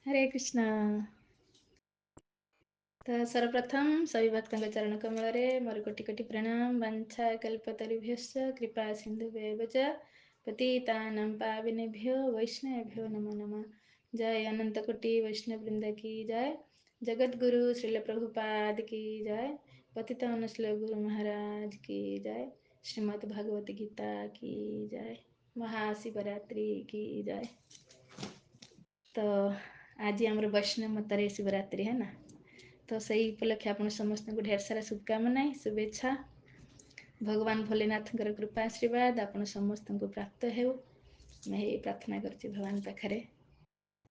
हरे कृष्ण। तो सर्वप्रथम सभी भक्तों के चरण कमल मोर कोटि कोटि प्रणाम। वंशा कल्पतरुभ्यश्च कृपा सिन्धुभ्येव च पतितानां पावनेभ्यो वैष्णवेभ्यो नमो नमः। जय अनंत कोटि वैष्णव वृंद की जय। जगत गुरु श्रील प्रभुपाद की जय। पतितान श्लोक गुरु महाराज की जय। श्रीमद् भागवत गीता की जय। महाशिवरात्रि की जय। तो आज आम वैष्णव मतरे शिवरात्रि है ना, तो से उपलक्षे आप समस्त को ढेर सारा शुभकामना शुभेच्छा। भगवान भोलेनाथ कृपा आशीर्वाद आप समस्त को प्राप्त हो, मैं यही प्रार्थना करछि भगवान पाखरे।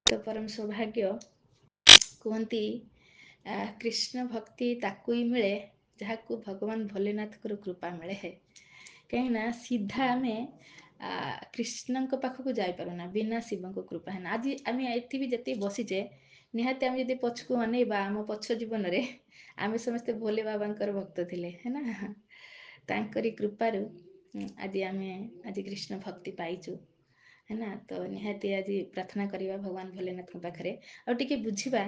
तो परम सौभाग्य कहती कृष्ण भक्ति ताकू ही मिले जहाँ को भगवान भोलेनाथ कृपा मिले है। कहीं सीधा आम कृष्ण पाखक जापरूना बिना शिव को कृपा है। आज आम ये भी जिते बसीचे निहाती आम जब पछकू अनेबा आम पछ जीवन में आम समस्ते भोले बाबा भक्त थे है ना। तांकरी कृपारू आज आम आज कृष्ण भक्ति पाइचु है ना। तो निहाती आज प्रार्थना करवा भगवान भोलेनाथ पाखे और टिके बुझा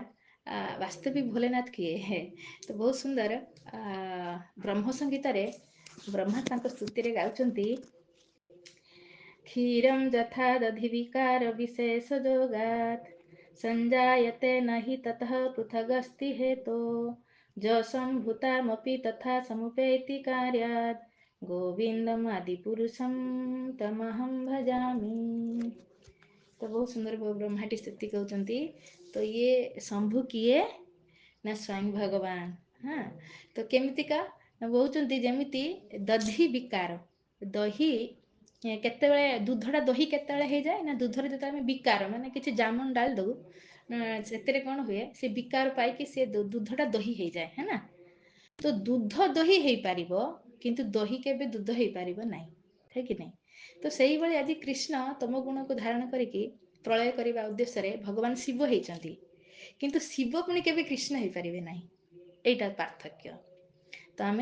वास्तविक भोलेनाथ किए है। तो बहुत सुंदर ब्रह्म संगीत ब्रह्मा स्तुति रे गाउचंती क्षीरं यथा दधि विकार विशेष जोगात् संजायते नहि ततः पृथगस्ति हेतो जसंभूतामपि तथा समुपेति कार्यात् गोविंदम आदिपुरुषं तमहं भजामि। तो बहुत सुंदर ब्रह्माटी स्तुति कहते। तो ये शंभु किए ना स्वयं भगवान। हाँ, तो केमितिका बहुचंती जमिति दधि विकार दही केतेबेले दूधटा दही केतेबेले हो जाए ना, दूधरे जो आम विकार माने किसी जामुन डाल दू से कौन हुए से विकार पाई से दूधटा दही हो जाए है ना। तो दूध दही हो पार किंतु दही केबे दूध हो पार ना, है कि नहीं। तो से ही आज कृष्ण तम गुण को धारण करके प्रलय करने उद्देश्य भगवान शिव होती, किंतु शिव पुणी केबे कृष्ण हो पारे ना, यहीटा पार्थक्य। तो आम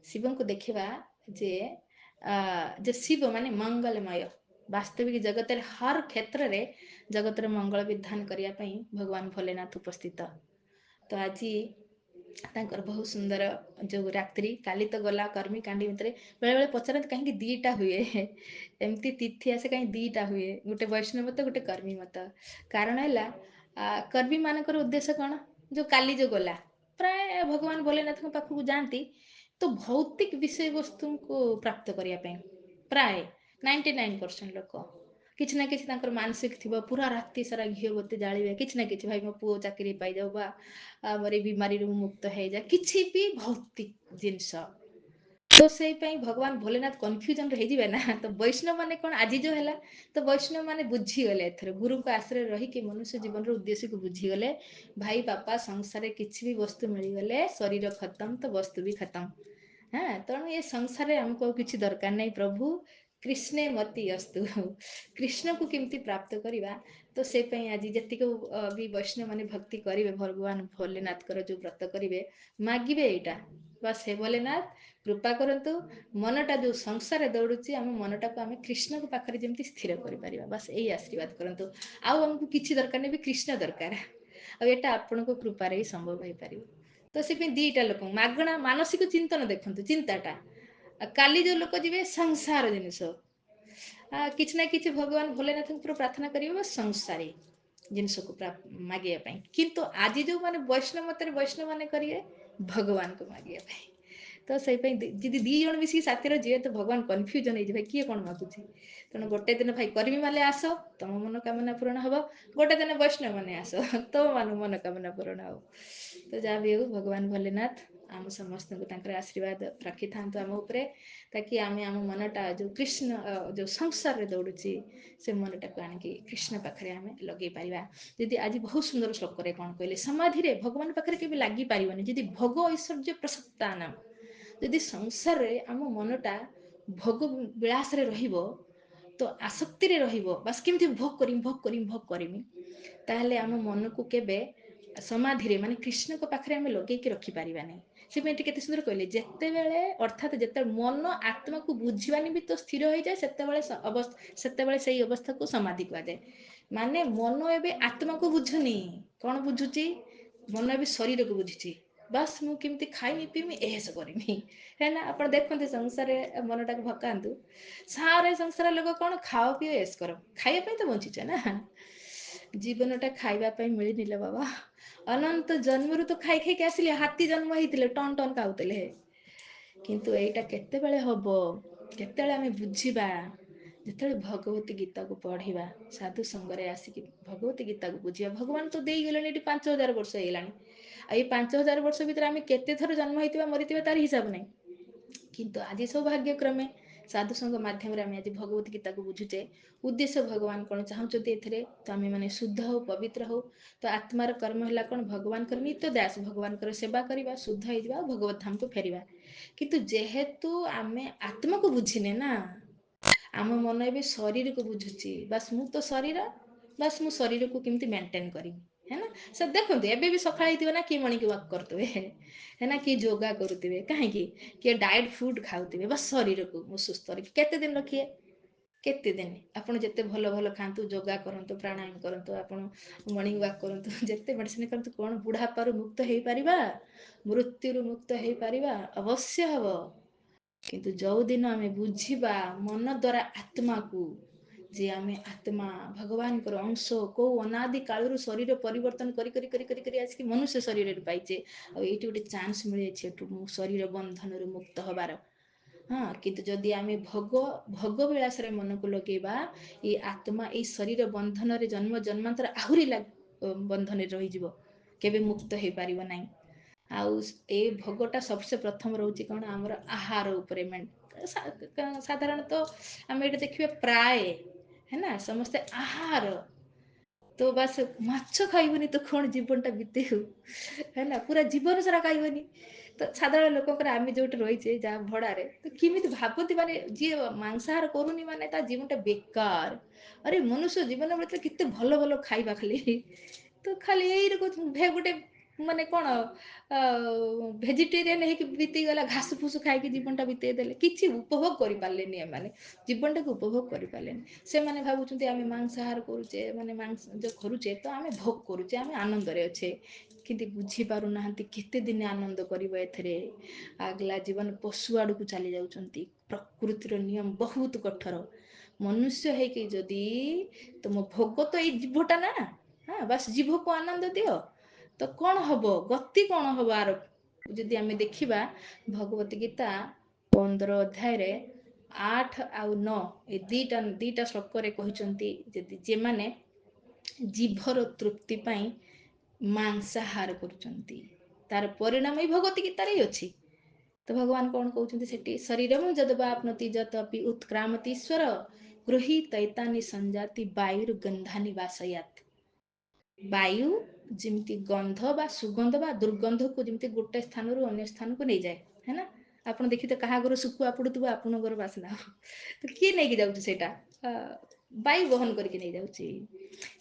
शिव को देखा जे शिव माने मंगलमय वास्तविक जगत हर क्षेत्र में जगतर मंगल विधान करने भगवान भोलेनाथ उपस्थित। तो आज तांकर बहुत सुंदर जो रात्रि काली तो गला कर्मी कांडी भितर बेले बेले पचारते कहीं दीटा हुए एमती तिथि आसे कहीं दीटा हुए गोटे वैष्णव मत गोटे कर्मी मत। कारण है कर्मी मानकर उद्देश्य कौन, जो काली जो गला प्राय भगवान भोलेनाथ पाखक जाती तो भौतिक विषय वस्तु को प्राप्त करने प्राय 99% लोक किसी ना किसी मानसिक थी पूरा राति सारा घी बत्ती जालिबे किसी ना किसी भाई मो पुओ चाकरी पाई जाऊ बा आमर बीमारी मुक्त हो जाए किसी भी भौतिक जिनस। तो से भगवान भोलेनाथ कन्फ्यूजन रही ना। तो वैष्णव माने कौन आज जो है, तो वैष्णव माने बुझीगले एथर गुरु को आश्रय रही मनुष्य जीवन उद्देश्य को बुझीगले भाई बापा संसार किसी भी वस्तु मिलगले शरीर खत्म तो वस्तु भी खत्म। हाँ, तेणु ये संसार आमको किसी दरकार नहीं, प्रभु कृष्णे मती अस्तु कृष्ण को केमती प्राप्त करवा। तो से आज जी भी वैष्णव माने भक्ति करेंगे भगवान भोलेनाथ जो व्रत करेंगे मागिबे एटा बस हे भोलेनाथ कृपा करंतु मनटा जो संसार दौड़ुची आम मनटा को आम कृष्ण को पाखरे जमी स्थिर कर बस यही आशीर्वाद करंतु। आमको किसी दरकार नहीं, कृष्ण दरकार आटा आपण को कृपार ही संभव हो पार। तो से दीटा लोक मागणा मानसिक चिंतन देखु चिंताटा काली जो लोक जी संसार जिनस किसी ना कि भगवान भोलेनाथ प्रार्थना करेंगे संसारी जिनस को मागे किंतु आज जो माने वैष्णव मत वैष्णव माने करेंगे भगवान को मागे। तो से जी दी जन मिसिक साथी जी तो भगवान कन्फ्यूजन हो भाई किए कौन मागुची। तेणु गोटे दिन भाई कर्मी माने आस तुम मनोकामना पूरण हम, गोटे दिन वैष्णव मैंने आस तुम मान मनोकामना पूरण हो। तो जहाँ भी हो भगवान भोलेनाथ आम समस्त को आशीर्वाद रखी था आम उपरे ताकि आम आम मनटा जो कृष्ण जो संसार में दौड़ुची से मनटा को आणिकी कृष्ण पाखे आम लगे पार। जी आज बहुत सुंदर श्लोक कौन कहले समाधि भगवान पाखे के लगी पारनी जी भोग ऐश्वर्य प्रसक्ता नाम यदि संसार रे आम मनटा भोग विलास रहिबो तो आसक्ति रे रहिबो बस केमती भोग करमी ताहले आम मन को केबे समाधि रे माने कृष्ण को पाखरे आम लगेकी रखी पारिबा नहीं। से केते सुंदर कहले जेते बेले अर्थात जेते मन आत्मा को बुझीबानी भी तो स्थिर हो जाए सेते बेले सेते बेले सही अवस्था को समाधि कहा जाए। ମାନେ ମନ ଏବେ ଆତ୍ମାକୁ ବୁଝୁନି, କଣ ବୁଝୁଛି? ମନ ଏବେ ଶରୀରକୁ ବୁଝୁଛି। ବାସ୍ ମୁଁ କେମିତି ଖାଇମି ପିଇମି ଏହେସ କରିମି, ହେଲା। ଆପଣ ଦେଖନ୍ତୁ ସଂସାରରେ ମନଟାକୁ ଭକାନ୍ତୁ, ସାରେ ସଂସାର ଲୋକ କଣ ଖାଅ ପିଅ ଏସ୍ କର, ଖାଇବା ପାଇଁ ତ ବଞ୍ଚିଛ ନା। ଜୀବନଟା ଖାଇବା ପାଇଁ ମିଳିନିଲ ବାବା। ଅନନ୍ତ ଜନ୍ମରୁ ତ ଖାଇ ଖାଇକି ଆସିଲେ, ହାତୀ ଜନ୍ମ ହେଇଥିଲେ ଟନ ଟନ ଖାଉଥିଲେ। କିନ୍ତୁ ଏଇଟା କେତେବେଳେ ହବ, କେତେବେଳେ ଆମେ ବୁଝିବା? ଯେତେବେଳେ ଭଗବତୀ ଗୀତାକୁ ପଢିବା, ସାଧୁ ସଙ୍ଗରେ ଆସିକି ଭଗବତୀ ଗୀତାକୁ ବୁଝିବା। ଭଗବାନ ତ ଦେଇଗଲେଣି ଏଠି 5000 ବର୍ଷ ହେଇଗଲାଣି। ଆଉ ଏଇ 5000 ବର୍ଷ ଭିତରେ ଆମେ କେତେ ଥର ଜନ୍ମ ହେଇଥିବା ମରିଥିବା ତାର ହିସାବ ନାହିଁ। କିନ୍ତୁ ଆଜି ସୌଭାଗ୍ୟକ୍ରମେ ସାଧୁସଙ୍ଗ ମାଧ୍ୟମରେ ଆମେ ଆଜି ଭଗବତୀ ଗୀତାକୁ ବୁଝୁଛେ। ଉଦ୍ଦେଶ୍ୟ ଭଗବାନ କଣ ଚାହୁଁଛନ୍ତି ଏଥିରେ, ତ ଆମେ ମାନେ ଶୁଦ୍ଧ ହଉ, ପବିତ୍ର ହଉ। ତ ଆତ୍ମାର କର୍ମ ହେଲା କଣ? ଭଗବାନଙ୍କର ନିତ୍ୟ ଦାସ, ଭଗବାନଙ୍କର ସେବା କରିବା, ଶୁଦ୍ଧ ହେଇଯିବା ଆଉ ଭଗବତ ଧାମକୁ ଫେରିବା। କିନ୍ତୁ ଯେହେତୁ ଆମେ ଆତ୍ମାକୁ ବୁଝିନେ ନା, ଆମ ମନ ଏବେ ଶରୀରକୁ ବୁଝୁଛି। ବାସ୍ ମୁଁ ତ ଶରୀର, ବାସ୍ ମୁଁ ଶରୀରକୁ କେମିତି ମେଣ୍ଟେନ କରିବି, ହେଲା। ସେ ଦେଖନ୍ତୁ ଏବେ ବି ସକାଳ ହେଇଥିବ ନା, କିଏ ମର୍ଣ୍ଣିଂ ୱାକ୍ କରୁଥିବେ, ହେଲା, କିଏ ଯୋଗା କରୁଥିବେ, କାହିଁକି? କିଏ ଡାଏଟ୍ ଫୁଡ୍ ଖାଉଥିବେ, ବାସ୍ ଶରୀରକୁ ମୁଁ ସୁସ୍ଥ ରଖି। କେତେ ଦିନ ରଖିବେ? କେତେ ଦିନ? ଆପଣ ଯେତେ ଭଲ ଭଲ ଖାଆନ୍ତୁ, ଯୋଗା କରନ୍ତୁ, ପ୍ରାଣାୟାମ କରନ୍ତୁ, ଆପଣ ମର୍ଣ୍ଣିଂ ୱାକ୍ କରନ୍ତୁ, ଯେତେ ମେଡିସିନ କରନ୍ତୁ, କଣ ବୁଢାପାରୁ ମୁକ୍ତ ହେଇପାରିବା? ମୃତ୍ୟୁରୁ ମୁକ୍ତ ହେଇପାରିବା? ଅବଶ୍ୟ ହବ। କିନ୍ତୁ ଯୋଉଦିନ ଆମେ ବୁଝିବା ମନ ଦ୍ୱାରା ଆତ୍ମାକୁ, ଯେ ଆମେ ଆତ୍ମା ଭଗବାନଙ୍କର ଅଂଶ, କୋଉ ଅନାଦି କାଳରୁ ଶରୀର ପରିବର୍ତ୍ତନ କରି କରି କରି କରି କରି ଆସିକି ମନୁଷ୍ୟ ଶରୀରରେ ପାଇଛେ। ଆଉ ଏଇଠି ଗୋଟେ ଚାନ୍ସ ମିଳିଯାଇଛି ଏଠୁ ଶରୀର ବନ୍ଧନରୁ ମୁକ୍ତ ହବାର। ହଁ, କିନ୍ତୁ ଯଦି ଆମେ ଭୋଗ ବିଳାସରେ ମନକୁ ଲଗେଇବା, ଏଇ ଆତ୍ମା ଏଇ ଶରୀର ବନ୍ଧନରେ ଜନ୍ମ ଜନ୍ମାନ୍ତର ଆହୁରି ବନ୍ଧନରେ ରହିଯିବ, କେବେ ମୁକ୍ତ ହେଇପାରିବ ନାହିଁ। ଆଉ ଏଇ ଭୋଗଟା ସବୁସେ ପ୍ରଥମ ରହୁଛି କଣ? ଆମର ଆହାର ଉପରେ। ସାଧାରଣତଃ ଆମେ ଏଇଟା ଦେଖିବା ପ୍ରାୟ, ହେଲା, ସମସ୍ତେ ଆହାର। ତ ବାସ୍ ମାଛ ଖାଇବନି ତ କଣ ଜୀବନଟା ବିତେଇବୁ, ହେଲା, ପୁରା ଜୀବନ ସାରା ଖାଇବନି। ତ ସାଧାରଣ ଲୋକଙ୍କର, ଆମେ ଯୋଉଠି ରହିଛେ ଯାହା ଭଡାରେ, ତ କେମିତି ଭାବନ୍ତି, ମାନେ ଯିଏ ମାଂସାହାର କରୁନି ମାନେ ତା ଜୀବନଟା ବେକାର। ଆରେ ମନୁଷ୍ୟ ଜୀବନ ଭିତରେ କେତେ ଭଲ ଭଲ ଖାଇବା, ଖାଲି ତ ଖାଲି ଏଇରକ ଗୋଟେ ମାନେ କଣ ଭେଜିଟେରିଆନ ହେଇକି ବିତିଗଲା, ଘାସ ଫୁସ ଖାଇକି ଜୀବନଟା ବିତେଇ ଦେଲେ, କିଛି ଉପଭୋଗ କରିପାରିଲେନି ଏମାନେ, ଜୀବନଟାକୁ ଉପଭୋଗ କରିପାରିଲେନି। ସେମାନେ ଭାବୁଛନ୍ତି ଆମେ ମାଂସାହାର କରୁଛେ, ମାନେ ମାଂସ ଯୋଉ କରୁଛେ ତ ଆମେ ଭୋଗ କରୁଛେ, ଆମେ ଆନନ୍ଦରେ ଅଛେ। କିନ୍ତୁ ବୁଝି ପାରୁନାହାନ୍ତି କେତେ ଦିନ ଆନନ୍ଦ କରିବ ଏଥିରେ। ଆଗଲା ଜୀବନ ପଶୁ ଆଡକୁ ଚାଲି ଯାଉଛନ୍ତି। ପ୍ରକୃତିର ନିୟମ ବହୁତ କଠୋର। ମନୁଷ୍ୟ ହେଇକି ଯଦି ତୁମ ଭୋଗ ତ ଏଇ ଜୀଭଟା ନା, ହଁ, ବାସ୍ ଜୀଭକୁ ଆନନ୍ଦ ଦିଅ, ତ କଣ ହବ? ଗତି କଣ ହବ ଆର? ଯଦି ଆମେ ଦେଖିବା ଭଗବତୀ ଗୀତା 15 ଅଧ୍ୟାୟରେ 8 ଆଉ 9, ଏ ଦିଟା ଶ୍ଲୋକରେ କହିଛନ୍ତି, ଯଦି ଯେମାନେ ଜିଭର ତୃପ୍ତି ପାଇଁ ମାଂସାହାର କରୁଛନ୍ତି, ତାର ପରିଣାମ ଏଇ ଭଗବତୀ ଗୀତାରେ ହିଁ ଅଛି। ତ ଭଗବାନ କଣ କହୁଛନ୍ତି ସେଠି? ଶରୀରମ୍ ଯଦବାପ୍ନୋତି ଯତପି ଉତ୍କ୍ରାମତି ଈଶ୍ୱର ଗୃହୀତୈତାନି ସଂଜାତି ବାୟୁର୍ ଗନ୍ଧାନି ବାସୟାତ୍। ବାୟୁ ଯେମିତି ଗନ୍ଧ ବା ସୁଗନ୍ଧ ବା ଦୁର୍ଗନ୍ଧକୁ ଯେମିତି ଗୋଟେ ସ୍ଥାନରୁ ଅନ୍ୟ ସ୍ଥାନକୁ ନେଇଯାଏ, ହେଲା। ଆପଣ ଦେଖିତେ କାହା ଘର ଶୁଖୁଆ ପଡୁଥିବ, ଆପଣଙ୍କର ବାସ୍ନା ତ କିଏ ନେଇକି ଯାଉଛି? ସେଇଟା ବାୟୁ ବହନ କରିକି ନେଇଯାଉଛି।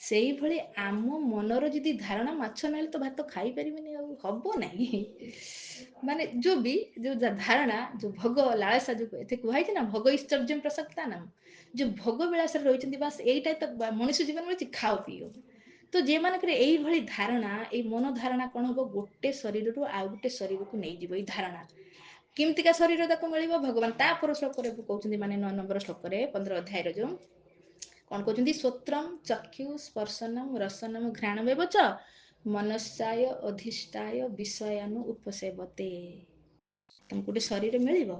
ସେଇଭଳି ଆମ ମନର ଯଦି ଧାରଣା ମାଛ ନହେଲେ ତ ଭାତ ଖାଇପାରିବେନି, ଆଉ ହବ ନାହିଁ। ମାନେ ଯୋଉ ଧାରଣା, ଯୋଉ ଭୋଗ ଲାଳସା, ଯୋଉ ଏତେ କୁହାଯାଇଛି ନା, ଭୋଗ ଈଶ୍ଚର୍ଯ୍ୟ ପ୍ରସକ୍ତା ନାମ, ଯୋଉ ଭୋଗ ବିଳାସରେ ରହିଛନ୍ତି, ବାସ୍ ଏଇଟା ତ ମଣିଷ ଜୀବନ ମିଳୁଛି, ଖାଅ ପିଅ। ତ ଯେମାନଙ୍କର ଏଇଭଳି ଧାରଣା, ଏଇ ମନ ଧାରଣା କଣ ହବ? ଗୋଟେ ଶରୀରରୁ ଆଉ ଗୋଟେ ଶରୀରକୁ ନେଇଯିବ ଏଇ ଧାରଣା। କେମିତିକା ଶରୀର ତାକୁ ମିଳିବ? ଭଗବାନ ତାପର ଶ୍ଲୋକରେ କହୁଛନ୍ତି, ମାନେ 9 ନମ୍ବର ଶ୍ଲୋକରେ 15 ଅଧ୍ୟାୟର ଯୋଉ କଣ କହୁଛନ୍ତି? ଶ୍ରୋତ୍ରମ୍ ଚକ୍ଷୁ ସ୍ପର୍ଶନମ୍ ରସନମ୍ ଘ୍ରାଣମେବଚ ମନସ୍ସାୟ ଅଧିଷ୍ଠାୟ ବିଷୟାନୁ ଉପସେବତେ। ତମକୁ ଗୋଟେ ଶରୀର ମିଳିବ,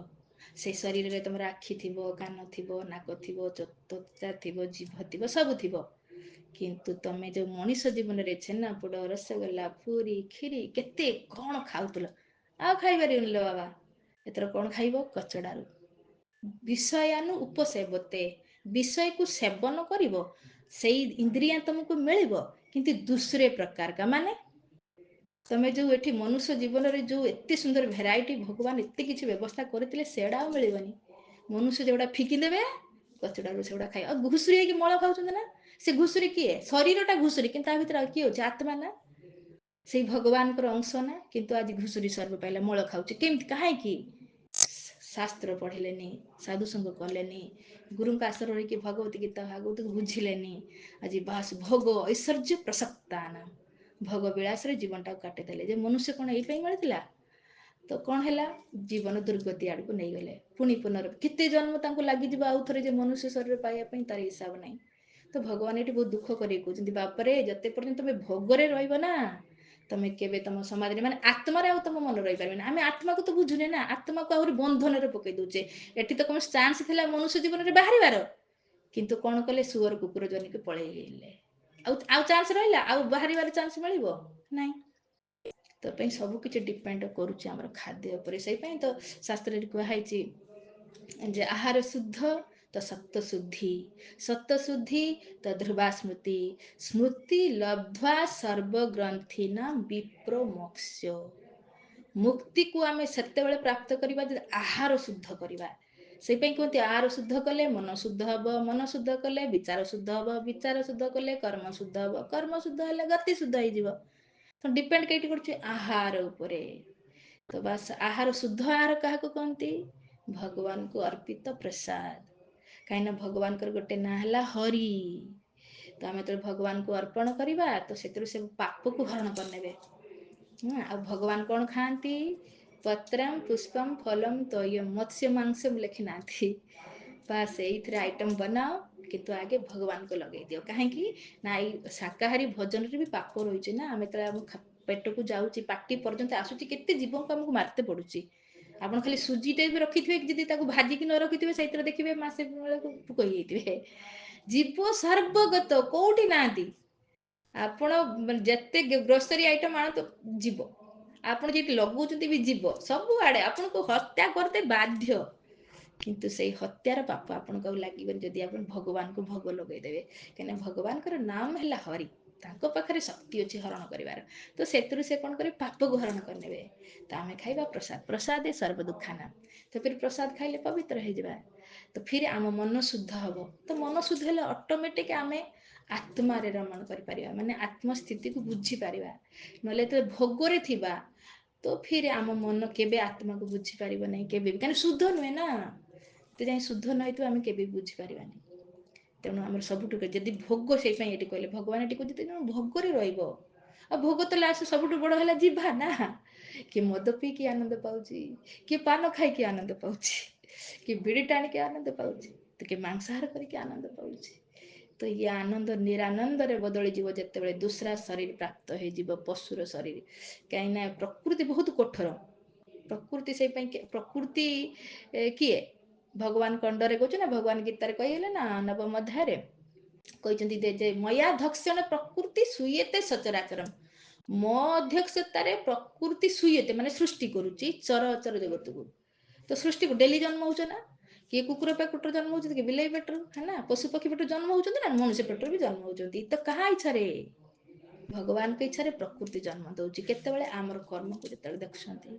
ସେଇ ଶରୀରରେ ତମର ଆଖି ଥିବ, କାନ ଥିବ, ନାକ ଥିବ, ତ୍ୱଚା ଥିବ, ଜିଭ ଥିବ, ସବୁ ଥିବ। କିନ୍ତୁ ତମେ ଯୋଉ ମଣିଷ ଜୀବନରେ ଛେନାପୋଡ, ରସଗୋଲା, ପୁରୀ, କ୍ଷୀରି କେତେ କଣ ଖାଉଥିଲ, ଆଉ ଖାଇପାରିବନି ଲୋ ବାବା। ଏଥର କଣ ଖାଇବ? କଚଡାରୁ। ବିଷୟାନୁ ଉପସେବତେ, ବିଷୟକୁ ସେବନ କରିବ, ସେଇ ଇନ୍ଦ୍ରିୟ ତମକୁ ମିଳିବ, କିନ୍ତୁ ଦୁସରେ ପ୍ରକାର କା, ମାନେ ତମେ ଯୋଉ ଏଠି ମନୁଷ୍ୟ ଜୀବନରେ ଯୋଉ ଏତେ ସୁନ୍ଦର ଭେରାଇଟି ଭଗବାନ ଏତେ କିଛି ବ୍ୟବସ୍ଥା କରିଥିଲେ, ସେଟା ଆଉ ମିଳିବନି। ମନୁଷ୍ୟ ଯୋଉଟା ଫିକି ଦେବେ, କଚଡାରୁ ସେଗୁଡା ଖାଇ, ଆଉ ଘୁଷୁରି ହେଇକି ମଳ ଖାଉଛନ୍ତି ନା। ସେ ଘୁଷୁରି କିଏ? ଶରୀରଟା ଘୁଷୁରି, କିନ୍ତୁ ତା ଭିତରେ ଆଉ କିଏ ଅଛି? ଆତ୍ମା ନା, ସେଇ ଭଗବାନଙ୍କର ଅଂଶ ନା। କିନ୍ତୁ ଆଜି ଘୁଷୁରି ସ୍ୱର୍ଗ ପାଇଲା, ମଳ ଖାଉଛି। କେମିତି? କାହିଁକି? ଶାସ୍ତ୍ର ପଢ଼ିଲେନି, ସାଧୁସଙ୍ଗ କଲେନି, ଗୁରୁଙ୍କ ଆଶ୍ରୟ ରହିକି ଭଗବତୀ ଗୀତା ଭାଗବତକୁ ବୁଝିଲେନି। ଆଜି ବାସ୍ ଭୋଗ ଐଶ୍ୱର୍ଯ୍ୟ ପ୍ରସକ୍ତାନ, ଭୋଗ ବିଳାସରେ ଜୀବନଟାକୁ କାଟିଦେଲେ। ଯେ ମନୁଷ୍ୟ କଣ ଏଇ ପାଇଁ ମିଳିଥିଲା? ତ କଣ ହେଲା? ଜୀବନ ଦୁର୍ଗତି ଆଡକୁ ନେଇଗଲେ। ପୁଣି କେତେ ଜନ୍ମ ତାଙ୍କୁ ଲାଗିଯିବ ଆଉ ଥରେ ଯେ ମନୁଷ୍ୟ ଶରୀର ପାଇବା ପାଇଁ, ତାର ହିସାବ ନାହିଁ। ତ ଭଗବାନ ଏଠି ବହୁତ ଦୁଃଖ କରିକି କହୁଛନ୍ତି, ବାପରେ ଯେତେ ପର୍ଯ୍ୟନ୍ତ ତମେ ଭୋଗରେ ରହିବ ନା, ତମେ କେବେ ତମ ସମାଜରେ ମାନେ ଆତ୍ମାରେ ଆଉ ତମ ମନ ରହିପାରିବନି। ଆମେ ଆତ୍ମାକୁ ତ ବୁଝୁନେ ନା, ଆତ୍ମାକୁ ଆହୁରି ବନ୍ଧନରେ ପକେଇ ଦଉଛେ। ଏଠି ତ କୌଣସି ଚାନ୍ସ ଥିଲା ମନୁଷ୍ୟ ଜୀବନରେ ବାହାରିବାର, କିନ୍ତୁ କଣ କଲେ? ସୁଅର କୁକୁର ଜନିକି ପଳେଇଲେ। ଆଉ ଚାନ୍ସ ରହିଲା? ଆଉ ବାହାରିବାର ଚାନ୍ସ ମିଳିବ ନାଇଁ। ତ ପାଇଁ ସବୁ କିଛି ଡିପେଣ୍ଡ କରୁଛି ଆମର ଖାଦ୍ୟ ଉପରେ। ସେଇ ପାଇଁ ତ ଶାସ୍ତ୍ରରେ କୁହାହେଇଛି ଯେ ଆହାର ଶୁଦ୍ଧ ତ ସତ୍ତ୍ୱ ଶୁଦ୍ଧି, ସତ୍ତ୍ୱ ଶୁଦ୍ଧି ତ ଧ୍ରୁବା ସ୍ମୃତି, ସ୍ମୃତି ଲବ୍ଧ୍ୱା ସର୍ବଗ୍ରନ୍ଥିନା ବିପ୍ର ମୋକ୍ଷ୍ୟ। ମୁକ୍ତିକୁ ଆମେ ସେତେବେଳେ ପ୍ରାପ୍ତ କରିବା ଯଦି ଆହାର ଶୁଦ୍ଧ କରିବା। ସେଇପାଇଁ କୁହନ୍ତି ଆହାର ଶୁଦ୍ଧ କଲେ ମନ ଶୁଦ୍ଧ ହବ, ମନ ଶୁଦ୍ଧ କଲେ ବିଚାର ଶୁଦ୍ଧ ହବ, ବିଚାର ଶୁଦ୍ଧ କଲେ କର୍ମ ଶୁଦ୍ଧ ହବ, କର୍ମ ଶୁଦ୍ଧ ହେଲେ ଗତି ଶୁଦ୍ଧ ହେଇଯିବ। ତ ଡିପେଣ୍ଡ କେଇଟି କରୁଛି? ଆହାର ଉପରେ। ତ ବାସ୍ ଆହାର, ଶୁଦ୍ଧ ଆହାର କାହାକୁ କହନ୍ତି? ଭଗବାନଙ୍କୁ ଅର୍ପିତ ପ୍ରସାଦ। କାହିଁକିନା ଭଗବାନଙ୍କର ଗୋଟେ ନାଁ ହେଲା ହରି। ତ ଆମେ ଯେତେବେଳେ ଭଗବାନଙ୍କୁ ଅର୍ପଣ କରିବା, ତ ସେଥିରୁ ସେ ପାପକୁ ହରଣ କରିନେବେ। ଆଉ ଭଗବାନ କଣ ଖାଆନ୍ତି? ପତ୍ରମ୍ ପୁଷ୍ପମ୍ ଫଲମ୍ ତୋୟମ୍, ମତ୍ସ୍ୟ ମାଂସ ଲେଖି ନାହାନ୍ତି। ବାସ୍ ଏଇଥିରେ ଆଇଟମ ବନାଅ, କିନ୍ତୁ ଆଗେ ଭଗବାନଙ୍କୁ ଲଗେଇ ଦିଅ। କାହିଁକି ନା ଏଇ ଶାକାହାରୀ ଭୋଜନରେ ବି ପାପ ରହିଛି ନା। ଆମେ ଯେତେବେଳେ ଆମ ପେଟକୁ ଯାଉଛି, ପାଟି ପର୍ଯ୍ୟନ୍ତ ଆସୁଛି, କେତେ ଜୀବଙ୍କୁ ଆମକୁ ମାରତେ ପଡୁଛି। ଆପଣ ଖାଲି ସୁଜିଟେ ବି ରଖିଥିବେ, ଯଦି ତାକୁ ଭାଜିକି ନ ରଖିଥିବେ, ସେଇଥିରେ ଦେଖିବେ ମାସେ ବେଳକୁ ପୋକ ହେଇଯାଇଥିବେ। ଜୀବ ସର୍ବଗତ, କୋଉଠି ନାହାନ୍ତି। ଆପଣ ଯେତେ ଗ୍ରୋସରୀ ଆଇଟମ ଆଣନ୍ତୁ, ଯିବ। ଆପଣ ଯେଠି ଲଗଉଛନ୍ତି ବି ଯିବ, ସବୁଆଡେ ଆପଣଙ୍କୁ ହତ୍ୟା କରତେ ବାଧ୍ୟ। କିନ୍ତୁ ସେଇ ହତ୍ୟାର ପାପ ଆପଣଙ୍କୁ ଆଉ ଲାଗିବନି ଯଦି ଆପଣ ଭଗବାନଙ୍କୁ ଭୋଗ ଲଗେଇଦେବେ। କାହିଁକିନା ଭଗବାନଙ୍କର ନାମ ହେଲା ହରି, ତାଙ୍କ ପାଖରେ ଶକ୍ତି ଅଛି ହରଣ କରିବାର। ତ ସେଥିରୁ ସେ କଣ କରିବେ? ପାପକୁ ହରଣ କରିନେବେ। ତ ଆମେ ଖାଇବା ପ୍ରସାଦ, ପ୍ରସାଦେ ସର୍ବ ଦୁଃଖାନାଂ। ତ ଫିର ପ୍ରସାଦ ଖାଇଲେ ପବିତ୍ର ହେଇଯିବା। ତ ଫିର ଆମ ମନ ଶୁଦ୍ଧ ହବ। ତ ମନ ଶୁଦ୍ଧ ହେଲେ ଅଟୋମେଟିକ ଆମେ ଆତ୍ମାରେ ରମଣ କରିପାରିବା, ମାନେ ଆତ୍ମସ୍ଥିତିକୁ ବୁଝିପାରିବା। ନହେଲେ ଯେତେବେଳେ ଭୋଗରେ ଥିବା, ତ ଫିର ଆମ ମନ କେବେ ଆତ୍ମାକୁ ବୁଝିପାରିବ ନାହିଁ, କେବେ ବି। କାହିଁକିନା ଶୁଦ୍ଧ ନୁହେଁ ନା। ତ ଯାଇ ଶୁଦ୍ଧ ନ ହେଇଥିବ, ଆମେ କେବେ ବି ବୁଝିପାରିବାନି। ତେଣୁ ଆମର ସବୁଠୁ, ଯଦି ଭୋଗ, ସେଇ ପାଇଁ ଏଠି କହିଲେ, ଭଗବାନ ଏଠି କହୁଛନ୍ତି ତେଣୁ ଭୋଗରେ ରହିବ। ଆଉ ଭୋଗ ତ ଲାଷ୍ଟ ସବୁଠୁ ବଡ ହେଲା ଜିଭା ନା। କିଏ ମଦ ପିଇକି ଆନନ୍ଦ ପାଉଛି, କିଏ ପାନ ଖାଇକି ଆନନ୍ଦ ପାଉଛି, କିଏ ବିଡି ଟାଣିକି ଆନନ୍ଦ ପାଉଛି, ତ କିଏ ମାଂସାହାର କରିକି ଆନନ୍ଦ ପାଉଛି। ତ ଇଏ ଆନନ୍ଦ ନିରାନନ୍ଦରେ ବଦଳିଯିବ ଯେତେବେଳେ ଦୁସରା ଶରୀର ପ୍ରାପ୍ତ ହେଇଯିବ, ପଶୁର ଶରୀର। କାହିଁକିନା ପ୍ରକୃତି ବହୁତ କଠୋର। ପ୍ରକୃତି ସେଇ ପାଇଁ, ପ୍ରକୃତି କିଏ? ଭଗବାନ କଣ୍ଡରେ କହୁଛି ନା, ଭଗବାନ ଗୀତାରେ କହିଗଲେ ନା, ନବମ ଅଧ୍ୟାୟରେ କହିଛନ୍ତି ଯେ ମୟା ଧକ୍ଷଣ ପ୍ରକୃତି ସୁୟେତେ ସଚରାଚରମ୍। ମୋ ଅଧ୍ୟକ୍ଷତାରେ ପ୍ରକୃତି ସୁୟେତେ ମାନେ ସୃଷ୍ଟି କରୁଛି ଚରଅଚର ଜଗତକୁ। ତ ସୃଷ୍ଟିକୁ ଡେଲି ଜନ୍ମ ହଉଛ ନା। କିଏ କୁକୁର ପେଟରୁ ଜନ୍ମ ହଉଛନ୍ତି, କିଏ ବିଲେଇ ପେଟରୁ, ହେ ନା, ପଶୁ ପକ୍ଷୀ ପେଟରୁ ଜନ୍ମ ହଉଛନ୍ତି ନା, ମନୁଷ୍ୟ ପେଟରୁ ବି ଜନ୍ମ ହଉଛନ୍ତି। ତ କାହା ଇଚ୍ଛାରେ? ଭଗବାନଙ୍କ ଇଚ୍ଛାରେ ପ୍ରକୃତି ଜନ୍ମ ଦଉଛି। କେତେବେଳେ? ଆମର କର୍ମକୁ ଯେତେବେଳେ ଦେଖୁଛନ୍ତି।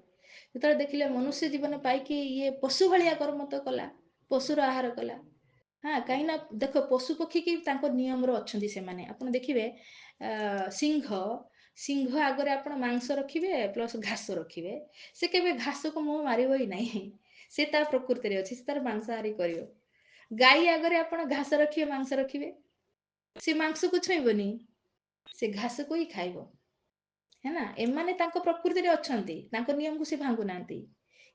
ଯେତେବେଳେ ଦେଖିଲେ ମନୁଷ୍ୟ ଜୀବନ ପାଇକି ଇଏ ପଶୁ ଭଳିଆ କର୍ମ ତ କଲା, ପଶୁର ଆହାର କଲା। ହଁ, କାହିଁକି ନା ଦେଖ, ପଶୁ ପକ୍ଷୀ କି ତାଙ୍କ ନିୟମର ଅଛନ୍ତି ସେମାନେ। ଆପଣ ଦେଖିବେ ସିଂହ, ସିଂହ ଆଗରେ ଆପଣ ମାଂସ ରଖିବେ ପ୍ଲସ ଘାସ ରଖିବେ, ସେ କେବେ ଘାସକୁ ମୁହଁ ମାରିବ ହିଁ ନାହିଁ। ସେ ତା ପ୍ରକୃତିରେ ଅଛି, ସେ ତାର ମାଂସାହାରୀ କରିବ। ଗାଈ ଆଗରେ ଆପଣ ଘାସ ରଖିବେ, ମାଂସ ରଖିବେ, ସେ ମାଂସକୁ ଛୁଇଁବନି, ସେ ଘାସକୁ ହିଁ ଖାଇବ। ହେଲା, ଏମାନେ ତାଙ୍କ ପ୍ରକୃତିରେ ଅଛନ୍ତି, ତାଙ୍କ ନିୟମକୁ ସେ ଭାଙ୍ଗୁନାହାନ୍ତି।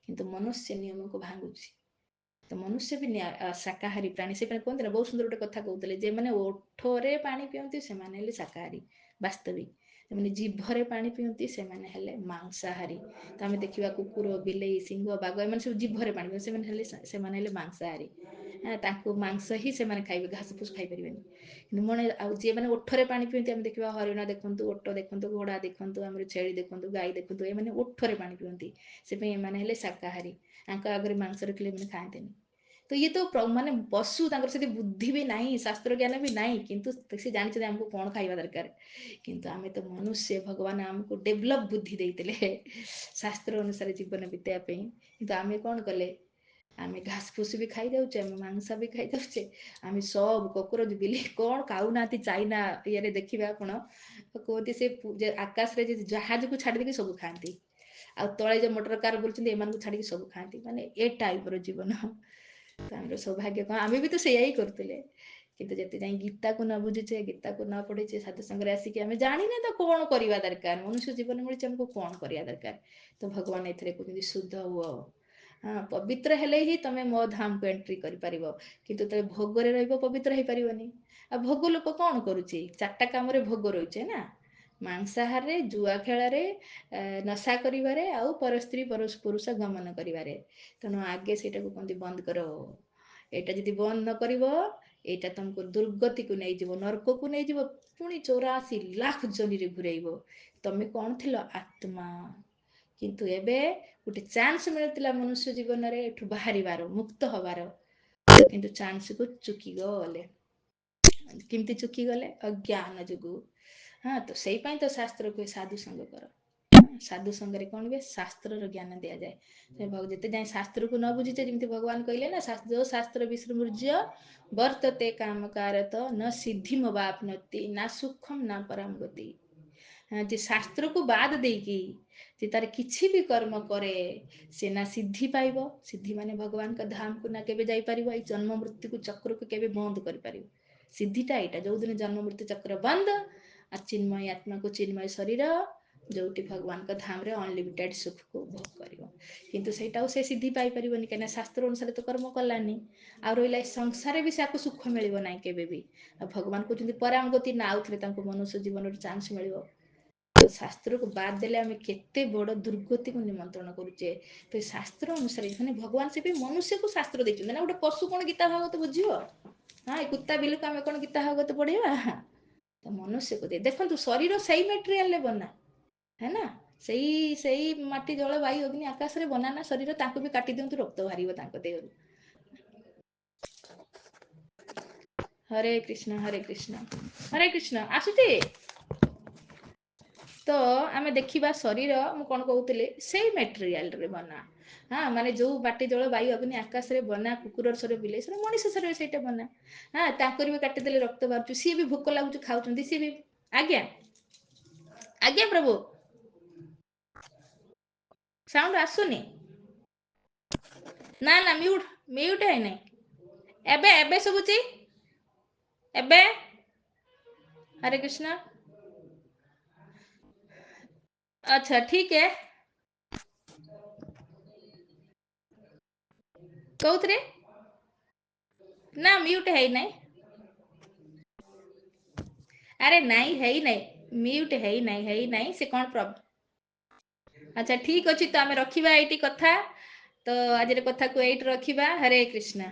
କିନ୍ତୁ ମନୁଷ୍ୟ ନିୟମକୁ ଭାଙ୍ଗୁଛି। ତ ମନୁଷ୍ୟ ବି ଶାକାହାରୀ ପ୍ରାଣୀ। ସେପାଇଁ କୁହନ୍ତି ନା, ବହୁତ ସୁନ୍ଦର ଗୋଟେ କଥା କହୁଥିଲେ, ଯେମାନେ ଓଠରେ ପାଣି ପିଅନ୍ତି ସେମାନେ ହେଲେ ଶାକାହାରୀ। ବାସ୍ତବିକ ସେମାନେ ଜିଭରେ ପାଣି ପିଅନ୍ତି, ସେମାନେ ହେଲେ ମାଂସାହାରୀ। ତ ଆମେ ଦେଖିବା କୁକୁର, ବିଲେଇ, ସିଂହ, ବାଘ, ଏମାନେ ସବୁ ଜିଭରେ ପାଣି ପିଅନ୍ତି, ସେମାନେ ହେଲେ ମାଂସାହାରୀ। ତାଙ୍କୁ ମାଂସ ହିଁ ସେମାନେ ଖାଇବେ, ଘାସ ଫୁସ ଖାଇପାରିବେନି। ଆଉ ଯିଏ ମାନେ ଓଠରେ ପାଣି ପିଅନ୍ତି, ଆମେ ଦେଖିବା ହରିଣ ଦେଖନ୍ତୁ, ଓଟ ଦେଖନ୍ତୁ, ଘୋଡା ଦେଖନ୍ତୁ, ଆମର ଛେଳି ଦେଖନ୍ତୁ, ଗାଈ ଦେଖନ୍ତୁ, ଏମାନେ ଓଠରେ ପାଣି ପିଅନ୍ତି। ସେପାଇଁ ଏମାନେ ହେଲେ ଶାକାହାରୀ। ତାଙ୍କ ଆଗରେ ମାଂସ ରଖିଲେ ଏମାନେ ଖାଆନ୍ତିନି। ତ ଇଏ ତ ମାନେ ପଶୁ, ତାଙ୍କର ସେଠି ବୁଦ୍ଧି ବି ନାହିଁ, ଶାସ୍ତ୍ର ଜ୍ଞାନ ବି ନାହିଁ, କିନ୍ତୁ ସେ ଜାଣିଛନ୍ତି ଆମକୁ କଣ ଖାଇବା ଦରକାର। କିନ୍ତୁ ଆମେ ତ ମନୁଷ୍ୟ, ଭଗବାନ ଆମକୁ ଡେଭଲପ ବୁଦ୍ଧି ଦେଇଥିଲେ ଶାସ୍ତ୍ର ଅନୁସାରେ ଜୀବନ ବିତେଇବା ପାଇଁ। କିନ୍ତୁ ଆମେ କଣ କଲେ? ଆମେ ଘାସ ଫୁସ ବି ଖାଇଯାଉଛେ, ଆମେ ମାଂସ ବି ଖାଇଯାଉଛେ, ଆମେ ସବୁ କୋକରୋଚ, ବିଲେଇ କଣ ଖାଉନାହାନ୍ତି। ଚାଇନା ଇଏରେ ଦେଖିବେ ଆପଣ, କୁହନ୍ତି ସେ ଆକାଶରେ ଜାହାଜକୁ ଛାଡି ଦେଇକି ସବୁ ଖାଆନ୍ତି। ଆଉ ତଳେ ଯୋଉ ମୋଟର କାର ବୁଲୁଛନ୍ତି ଏମାନଙ୍କୁ ଛାଡିକି ସବୁ ଖାଆନ୍ତି, ମାନେ ଏ ଟାଇପର ଜୀବନ। ତ ଆମର ସୌଭାଗ୍ୟ କଣ, ଆମେ ବି ତ ସେଇଆ ହିଁ କରୁଥିଲେ। କିନ୍ତୁ ଯେତେ ଯାଇ ଗୀତାକୁ ନ ବୁଝିଛେ, ଗୀତାକୁ ନ ପଢିଛେ, ସାଧୁ ସାଙ୍ଗରେ ଆସିକି ଆମେ ଜାଣିନେ ତ କଣ କରିବା ଦରକାର, ମନୁଷ୍ୟ ଜୀବନ ମିଳିଛି ଆମକୁ କଣ କରିବା ଦରକାର। ତ ଭଗବାନ ଏଥିରେ କହୁଛନ୍ତି ଶୁଦ୍ଧ ହୁଅ। ହଁ, ପବିତ୍ର ହେଲେ ହିଁ ତମେ ମୋ ଧାମକୁ ଏଣ୍ଟ୍ରି କରିପାରିବ, କିନ୍ତୁ ତମେ ଭୋଗରେ ରହିବ ପବିତ୍ର ହେଇପାରିବନି। ଆଉ ଭୋଗ ଲୋକ କଣ କରୁଛି, ଚାରିଟା କାମରେ ଭୋଗ ରହୁଛେ ନା, ମାଂସାହାରରେ, ଜୁଆ ଖେଳରେ, ନଶା କରିବାରେ, ଆଉ ପରସ୍ତ୍ରୀ ପୁରୁଷ ଗମନ କରିବାରେ। ତେଣୁ ଆଗେ ସେଇଟାକୁ କୁହନ୍ତି ବନ୍ଦ କର। ଏଇଟା ଯଦି ବନ୍ଦ ନ କରିବ, ଏଇଟା ତମକୁ ଦୁର୍ଗତିକୁ ନେଇଯିବ, ନର୍କକୁ ନେଇଯିବ, ପୁଣି 84 ଲାଖ ଜନିରେ ଘୁରେଇବ। ତମେ କଣ ଥିଲ, ଆତ୍ମା। କିନ୍ତୁ ଏବେ ଗୋଟେ ଚାନ୍ସ ମିଳିଥିଲା ମନୁଷ୍ୟ ଜୀବନରେ ଏଠୁ ବାହାରିବାର, ମୁକ୍ତ ହବାର, କିନ୍ତୁ ଚାନ୍ସକୁ ଚୁକି ଗଲେ। କେମିତି ଚୁକି ଗଲେ, ଅଜ୍ଞାନ ଯୋଗୁ। ହଁ, ତ ସେଇ ପାଇଁ ତ ଶାସ୍ତ୍ର କୁହେ ସାଧୁ ସଙ୍ଗ କର। ସାଧୁ ସଙ୍ଗରେ କଣ ହୁଏ, ଶାସ୍ତ୍ରର ଜ୍ଞାନ ଦିଆଯାଏ। ଯେତେ ଯାଏ ଶାସ୍ତ୍ରକୁ ନ ବୁଝିଛେ, ଯେମିତି ଭଗବାନ କହିଲେ ନା, ଯୋଉ ଶାସ୍ତ୍ର ବିସ୍ମୃଜ୍ୟ ବର୍ତ୍ତତେ କାମକାରତ ନ ସିଦ୍ଧିମ ବାପ୍ନୋତି ନା ସୁଖମ ନା ପରମ ଗତି। ଯେ ଶାସ୍ତ୍ରକୁ ବାଦ ଦେଇକି ଯେ ତାର କିଛି ବି କର୍ମ କରେ, ସେ ନା ସିଦ୍ଧି ପାଇବ, ସିଦ୍ଧି ମାନେ ଭଗବାନଙ୍କ ଧାମକୁ ନା କେବେ ଯାଇପାରିବ, ଏଇ ଜନ୍ମ ମୃତ୍ୟୁକୁ ଚକ୍ରକୁ କେବେ ବନ୍ଦ କରିପାରିବ। ସିଦ୍ଧିଟା ଏଇଟା, ଯୋଉଦିନ ଜନ୍ମ ମୃତ୍ୟୁ ଚକ୍ର ବନ୍ଦ, ଆଉ ଚିନ୍ମୟ ଆତ୍ମାକୁ ଚିନ୍ମୟ ଶରୀର, ଯୋଉଠି ଭଗବାନଙ୍କ ଧାମରେ ଅନଲିମିଟେଡ ସୁଖକୁ ଭୋଗ କରିବ। କିନ୍ତୁ ସେଇଟା ଆଉ ସେ ସିଦ୍ଧି ପାଇପାରିବନି, କାହିଁକିନା ଶାସ୍ତ୍ର ଅନୁସାରେ ତ କର୍ମ କଲାନି। ଆଉ ରହିଲା ଏ ସଂସାରରେ ବି ସେକୁ ସୁଖ ମିଳିବ ନାହିଁ କେବେ ବି। ଆଉ ଭଗବାନ କହୁଛନ୍ତି ପରାମଗତି, ନା ଆଉଥରେ ତାଙ୍କୁ ମନୁଷ୍ୟ ଜୀବନରେ ଚାନ୍ସ ମିଳିବ। ତ ଶାସ୍ତ୍ରକୁ ବାଦ ଦେଲେ ଆମେ କେତେ ବଡ ଦୁର୍ଗତିକୁ ନିମନ୍ତ୍ରଣ କରୁଛେ। ତ ଶାସ୍ତ୍ର ଅନୁସାରେ, ମାନେ ଭଗବାନ ସେ ବି ମନୁଷ୍ୟକୁ ଶାସ୍ତ୍ର ଦେଇଛନ୍ତି ନା, ଗୋଟେ ପଶୁ କଣ ଗୀତା ଭାଗବତ ବୁଝିବ? ହଁ, ଏ କୁତ୍ତା ବିଲକୁ ଆମେ କଣ ଗୀତା ଭାଗବତ ପଢେଇବା? ତ ମନୁଷ୍ୟକୁ ଦେଇ ଦେଖନ୍ତୁ, ଶରୀର ସେଇ ମେଟେରିଆଲରେ ବନା, ହେ ନା, ସେଇ ସେଇ ମାଟି ଜଳ ବାୟୁ ଅଗ୍ନି ଆକାଶରେ ବନାନା ଶରୀର, ତାଙ୍କୁ ବି କାଟି ଦିଅନ୍ତୁ ରକ୍ତ ବାହାରିବ ତାଙ୍କ ଦେହରୁ। ହରେ କୃଷ୍ଣ ହରେ କୃଷ୍ଣ ଆସୁଛି। ତ ଆମେ ଦେଖିବା ଶରୀର, ମୁଁ କଣ କହୁଥିଲି, ସେଇ ମେଟେରିଆଲରେ ବନା। ହଁ, ମାନେ ଯୋଉ ବାଟି ଜଳ ବାୟୁ ଅଗ୍ନି ଆକାଶରେ ବନା, କୁକୁରର ଶରୀର, ବିଲେଇ ଶରୀର, ମଣିଷ ଶରୀର ସେଇଟା ବନା। ହଁ, ତାଙ୍କର ବି କାଟିଦେଲେ ରକ୍ତ ବାହାରୁଛି, ସିଏ ବି ଭୋକ ଲାଗୁଛି ଖାଉଛନ୍ତି, ସିଏ ବି। ଆଜ୍ଞା ଆଜ୍ଞା ପ୍ରଭୁ। ସାଉଣ୍ଡ ଆସୁନି? ନା ନା, ମିଉଟ ହେଇନି। ଏବେ ଏବେ ଶୁଭୁଛି? ଏବେ? ହରେ କୃଷ୍ଣ। अच्छा ठीक है। କୋଉଥିରେ? ନା ମ୍ୟୁଟ ହେଇନାହିଁ। ଆରେ ନାଇଁ ହେଇନାହିଁ, ମ୍ୟୁଟ ହେଇନାହିଁ ସେ କଣ ଆଚ୍ଛା ଠିକ ଅଛି, ତ ଆମେ ରଖିବା ଏଇଠି କଥା। ତ ଆଜିର କଥାକୁ ଏଇଠି ରଖିବା। ହରେ କୃଷ୍ଣ।